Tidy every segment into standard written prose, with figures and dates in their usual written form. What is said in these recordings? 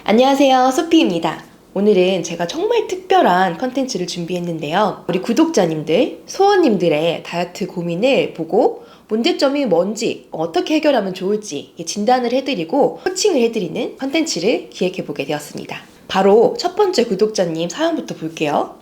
안녕하세요, 소피입니다. 오늘은 제가 정말 특별한 컨텐츠를 준비했는데요. 우리 구독자님들, 소원님들의 다이어트 고민을 보고 문제점이 뭔지, 어떻게 해결하면 좋을지 진단을 해드리고 코칭을 해드리는 컨텐츠를 기획해보게 되었습니다. 바로 첫 번째 구독자님 사연부터 볼게요.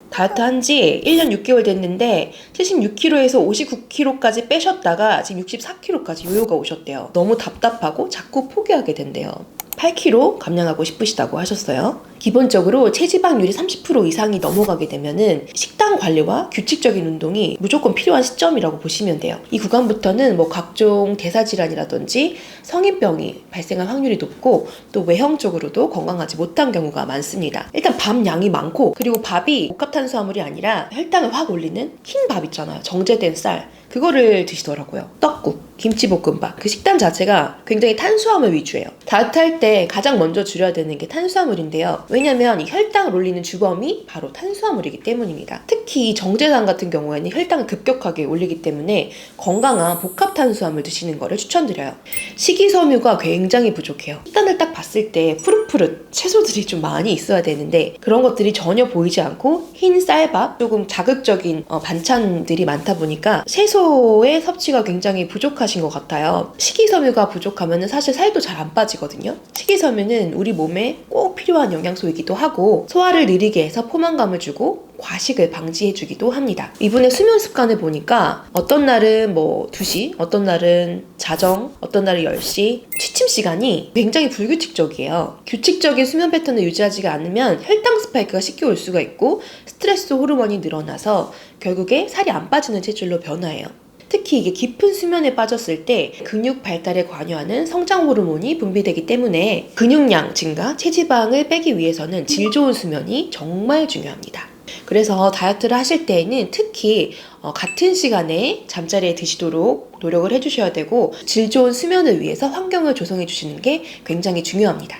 다이어트 한지 1년 6개월 됐는데 76kg에서 59kg까지 빼셨다가 지금 64kg까지 요요가 오셨대요. 너무 답답하고 자꾸 포기하게 된대요. 8kg 감량하고 싶으시다고 하셨어요. 기본적으로 체지방률이 30% 이상이 넘어가게 되면은 식단 관리와 규칙적인 운동이 무조건 필요한 시점이라고 보시면 돼요. 이 구간부터는 각종 대사질환이라든지 성인병이 발생할 확률이 높고 또 외형적으로도 건강하지 못한 경우가 많습니다. 일단 밥 양이 많고, 그리고 밥이 복합탄수화물이 아니라 혈당을 확 올리는 흰 밥 있잖아요. 정제된 쌀. 그거를 드시더라고요. 떡국, 김치볶음밥. 그 식단 자체가 굉장히 탄수화물 위주예요. 다이어트 할 때 가장 먼저 줄여야 되는 게 탄수화물인데요. 왜냐면 이 혈당을 올리는 주범이 바로 탄수화물이기 때문입니다. 특히 정제당 같은 경우에는 혈당을 급격하게 올리기 때문에 건강한 복합 탄수화물 드시는 거를 추천드려요. 식이섬유가 굉장히 부족해요. 식단을 딱 봤을 때 푸릇푸릇 채소들이 좀 많이 있어야 되는데 그런 것들이 전혀 보이지 않고 흰 쌀밥, 조금 자극적인 반찬들이 많다 보니까 채소의 섭취가 굉장히 부족하신 것 같아요. 식이섬유가 부족하면 사실 살도 잘 안 빠지거든요. 식이섬유는 우리 몸에 꼭 필요한 영양소이기도 하고 소화를 느리게 해서 포만감을 주고 과식을 방지해주기도 합니다. 이분의 수면 습관을 보니까 어떤 날은 2시, 어떤 날은 자정, 어떤 날은 10시, 취침 시간이 굉장히 불규칙적이에요. 규칙적인 수면 패턴을 유지하지 않으면 혈당 스파이크가 쉽게 올 수가 있고 스트레스 호르몬이 늘어나서 결국에 살이 안 빠지는 체질로 변화해요. 특히 이게 깊은 수면에 빠졌을 때 근육 발달에 관여하는 성장 호르몬이 분비되기 때문에 근육량 증가, 체지방을 빼기 위해서는 질 좋은 수면이 정말 중요합니다. 그래서 다이어트를 하실 때에는 특히 같은 시간에 잠자리에 드시도록 노력을 해주셔야 되고, 질 좋은 수면을 위해서 환경을 조성해 주시는 게 굉장히 중요합니다.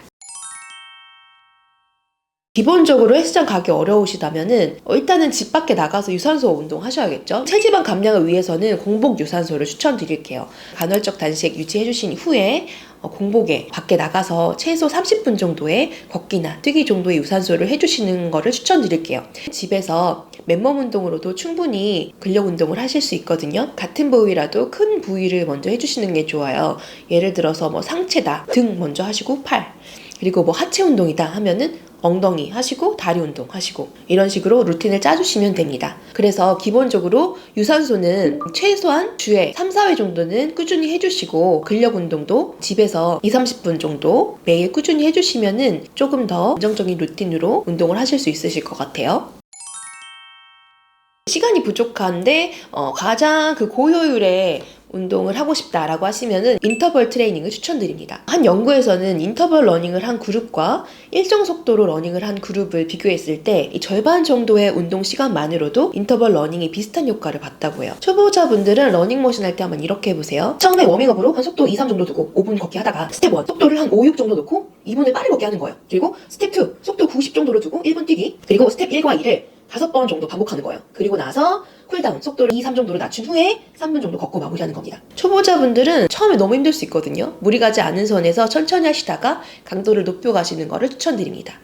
기본적으로 헬스장 가기 어려우시다면은 일단은 집 밖에 나가서 유산소 운동 하셔야겠죠. 체지방 감량을 위해서는 공복 유산소를 추천드릴게요. 간헐적 단식 유지해 주신 후에 공복에 밖에 나가서 최소 30분 정도의 걷기나 뛰기 정도의 유산소를 해주시는 거를 추천드릴게요. 집에서 맨몸 운동으로도 충분히 근력 운동을 하실 수 있거든요. 같은 부위라도 큰 부위를 먼저 해주시는 게 좋아요. 예를 들어서 상체다, 등 먼저 하시고 팔, 그리고 하체 운동이다 하면은 엉덩이 하시고 다리 운동 하시고, 이런 식으로 루틴을 짜주시면 됩니다. 그래서 기본적으로 유산소는 최소한 주에 3, 4회 정도는 꾸준히 해주시고, 근력 운동도 집에서 2, 30분 정도 매일 꾸준히 해주시면은 조금 더 안정적인 루틴으로 운동을 하실 수 있으실 것 같아요. 시간이 부족한데 가장 고효율의 운동을 하고 싶다라고 하시면은 인터벌 트레이닝을 추천드립니다. 한 연구에서는 인터벌 러닝을 한 그룹과 일정 속도로 러닝을 한 그룹을 비교했을 때 이 절반 정도의 운동 시간만으로도 인터벌 러닝이 비슷한 효과를 봤다고 해요. 초보자분들은 러닝머신 할 때 한번 이렇게 해보세요. 처음에 워밍업으로 한 속도 2, 3 정도 두고 5분 걷기 하다가 스텝 1 속도를 한 5, 6 정도 놓고 2분을 빠르게 걷기 하는 거예요. 그리고 스텝 2 속도 90 정도로 두고 1분 뛰기, 그리고 스텝 1과 2를 5번 정도 반복하는 거예요. 그리고 나서 쿨다운 속도를 2, 3 정도로 낮춘 후에 3분 정도 걷고 마무리하는 겁니다. 초보자분들은 처음에 너무 힘들 수 있거든요. 무리 가지 않은 선에서 천천히 하시다가 강도를 높여 가시는 거를 추천드립니다.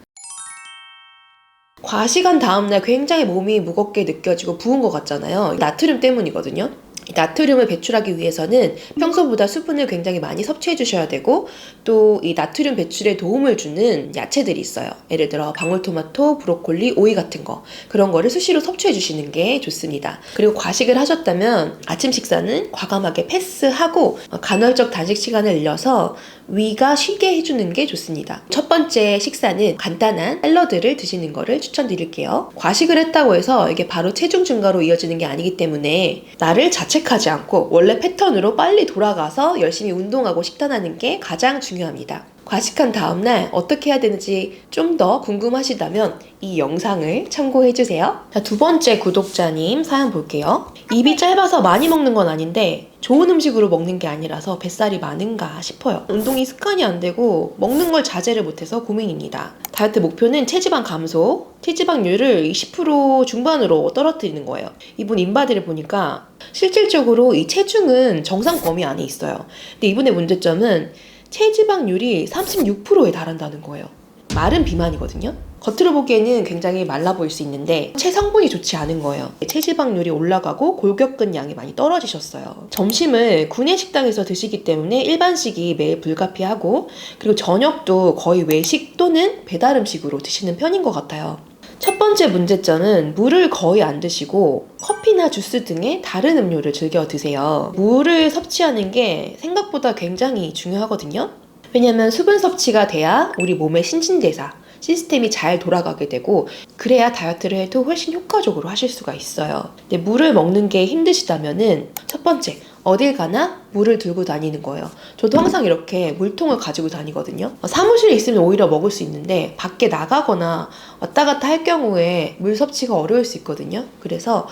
과식한 다음날 굉장히 몸이 무겁게 느껴지고 부은 것 같잖아요. 나트륨 때문이거든요. 나트륨을 배출하기 위해서는 평소보다 수분을 굉장히 많이 섭취해 주셔야 되고, 또 이 나트륨 배출에 도움을 주는 야채들이 있어요. 예를 들어 방울토마토, 브로콜리, 오이 같은 거, 그런 거를 수시로 섭취해 주시는 게 좋습니다. 그리고 과식을 하셨다면 아침 식사는 과감하게 패스하고 간헐적 단식 시간을 늘려서 위가 쉬게 해주는 게 좋습니다. 첫 번째 식사는 간단한 샐러드를 드시는 거를 추천드릴게요. 과식을 했다고 해서 이게 바로 체중 증가로 이어지는 게 아니기 때문에 나를 자책하지 않고 원래 패턴으로 빨리 돌아가서 열심히 운동하고 식단하는 게 가장 중요합니다. 과식한 다음날 어떻게 해야 되는지 좀 더 궁금하시다면 이 영상을 참고해주세요. 자, 두 번째 구독자님 사연 볼게요. 입이 짧아서 많이 먹는 건 아닌데 좋은 음식으로 먹는 게 아니라서 뱃살이 많은가 싶어요. 운동이 습관이 안 되고 먹는 걸 자제를 못해서 고민입니다. 다이어트 목표는 체지방 감소, 체지방률을 20% 중반으로 떨어뜨리는 거예요. 이분 인바디를 보니까 실질적으로 이 체중은 정상 범위 안에 있어요. 근데 이분의 문제점은 체지방률이 36%에 달한다는 거예요. 마른 비만이거든요. 겉으로 보기에는 굉장히 말라 보일 수 있는데 체성분이 좋지 않은 거예요. 체지방률이 올라가고 골격근 양이 많이 떨어지셨어요. 점심을 구내식당에서 드시기 때문에 일반식이 매일 불가피하고, 그리고 저녁도 거의 외식 또는 배달 음식으로 드시는 편인 것 같아요. 첫 번째 문제점은 물을 거의 안 드시고 커피나 주스 등의 다른 음료를 즐겨 드세요. 물을 섭취하는 게 생각보다 굉장히 중요하거든요. 왜냐면 수분 섭취가 돼야 우리 몸의 신진대사 시스템이 잘 돌아가게 되고, 그래야 다이어트를 해도 훨씬 효과적으로 하실 수가 있어요. 근데 물을 먹는 게 힘드시다면은 첫 번째, 어딜 가나 물을 들고 다니는 거예요. 저도 항상 이렇게 물통을 가지고 다니거든요. 사무실에 있으면 오히려 먹을 수 있는데 밖에 나가거나 왔다 갔다 할 경우에 물 섭취가 어려울 수 있거든요. 그래서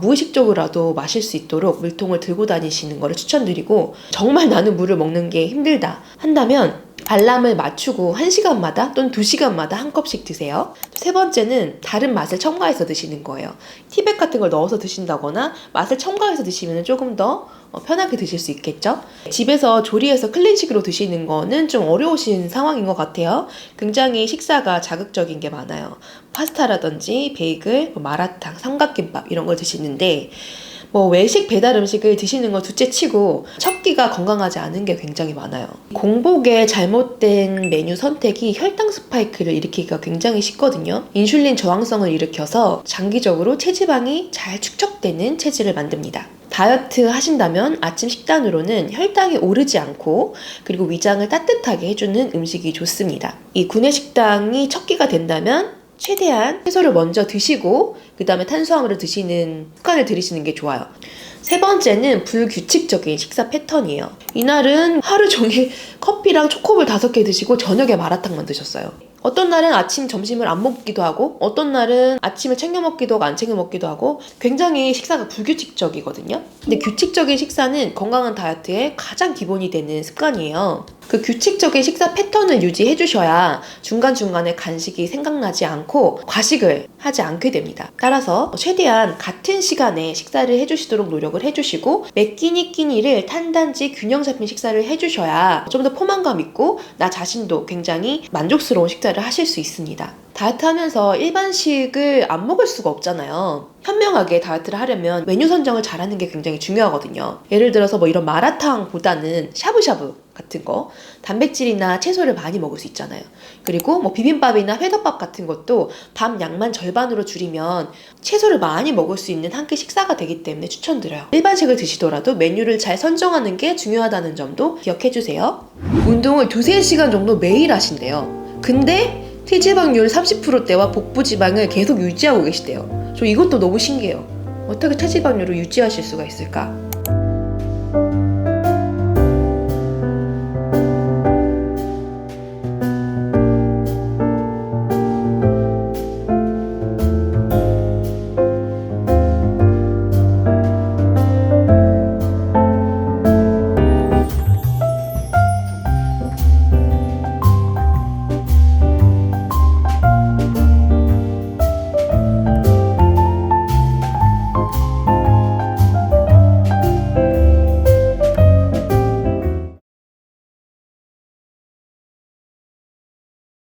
무의식적으로라도 마실 수 있도록 물통을 들고 다니시는 거를 추천드리고, 정말 나는 물을 먹는 게 힘들다 한다면 알람을 맞추고 1시간마다 또는 2시간마다 한 컵씩 드세요. 세 번째는 다른 맛을 첨가해서 드시는 거예요. 티백 같은 걸 넣어서 드신다거나 맛을 첨가해서 드시면 조금 더 편하게 드실 수 있겠죠? 집에서 조리해서 클린식으로 드시는 거는 좀 어려우신 상황인 것 같아요. 굉장히 식사가 자극적인 게 많아요. 파스타라든지 베이글, 마라탕, 삼각김밥 이런 걸 드시는데, 외식 배달 음식을 드시는 건 둘째 치고 첫 끼가 건강하지 않은 게 굉장히 많아요. 공복에 잘못된 메뉴 선택이 혈당 스파이크를 일으키기가 굉장히 쉽거든요. 인슐린 저항성을 일으켜서 장기적으로 체지방이 잘 축적되는 체질을 만듭니다. 다이어트 하신다면 아침 식단으로는 혈당이 오르지 않고 그리고 위장을 따뜻하게 해주는 음식이 좋습니다. 이 구내식당이 첫 끼가 된다면 최대한 채소를 먼저 드시고 그 다음에 탄수화물을 드시는 습관을 들이시는 게 좋아요. 세 번째는 불규칙적인 식사 패턴이에요. 이날은 하루 종일 커피랑 초코볼 5개 드시고 저녁에 마라탕만 드셨어요. 어떤 날은 아침, 점심을 안 먹기도 하고 어떤 날은 아침을 챙겨 먹기도 하고 안 챙겨 먹기도 하고 굉장히 식사가 불규칙적이거든요. 근데 규칙적인 식사는 건강한 다이어트의 가장 기본이 되는 습관이에요. 그 규칙적인 식사 패턴을 유지해 주셔야 중간중간에 간식이 생각나지 않고 과식을 하지 않게 됩니다. 따라서 최대한 같은 시간에 식사를 해주시도록 노력을 해주시고 매 끼니를 탄단지 균형 잡힌 식사를 해주셔야 좀 더 포만감 있고 나 자신도 굉장히 만족스러운 식사를 하실 수 있습니다. 다이어트 하면서 일반식을 안 먹을 수가 없잖아요. 현명하게 다이어트를 하려면 메뉴 선정을 잘하는 게 굉장히 중요하거든요. 예를 들어서 이런 마라탕보다는 샤브샤브 같은 거, 단백질이나 채소를 많이 먹을 수 있잖아요. 그리고 비빔밥이나 회덮밥 같은 것도 밥 양만 절반으로 줄이면 채소를 많이 먹을 수 있는 한 끼 식사가 되기 때문에 추천드려요. 일반식을 드시더라도 메뉴를 잘 선정하는 게 중요하다는 점도 기억해주세요. 운동을 2-3시간 정도 매일 하신대요. 근데 체지방률 30%대와 복부지방을 계속 유지하고 계시대요. 저 이것도 너무 신기해요. 어떻게 체지방률을 유지하실 수가 있을까?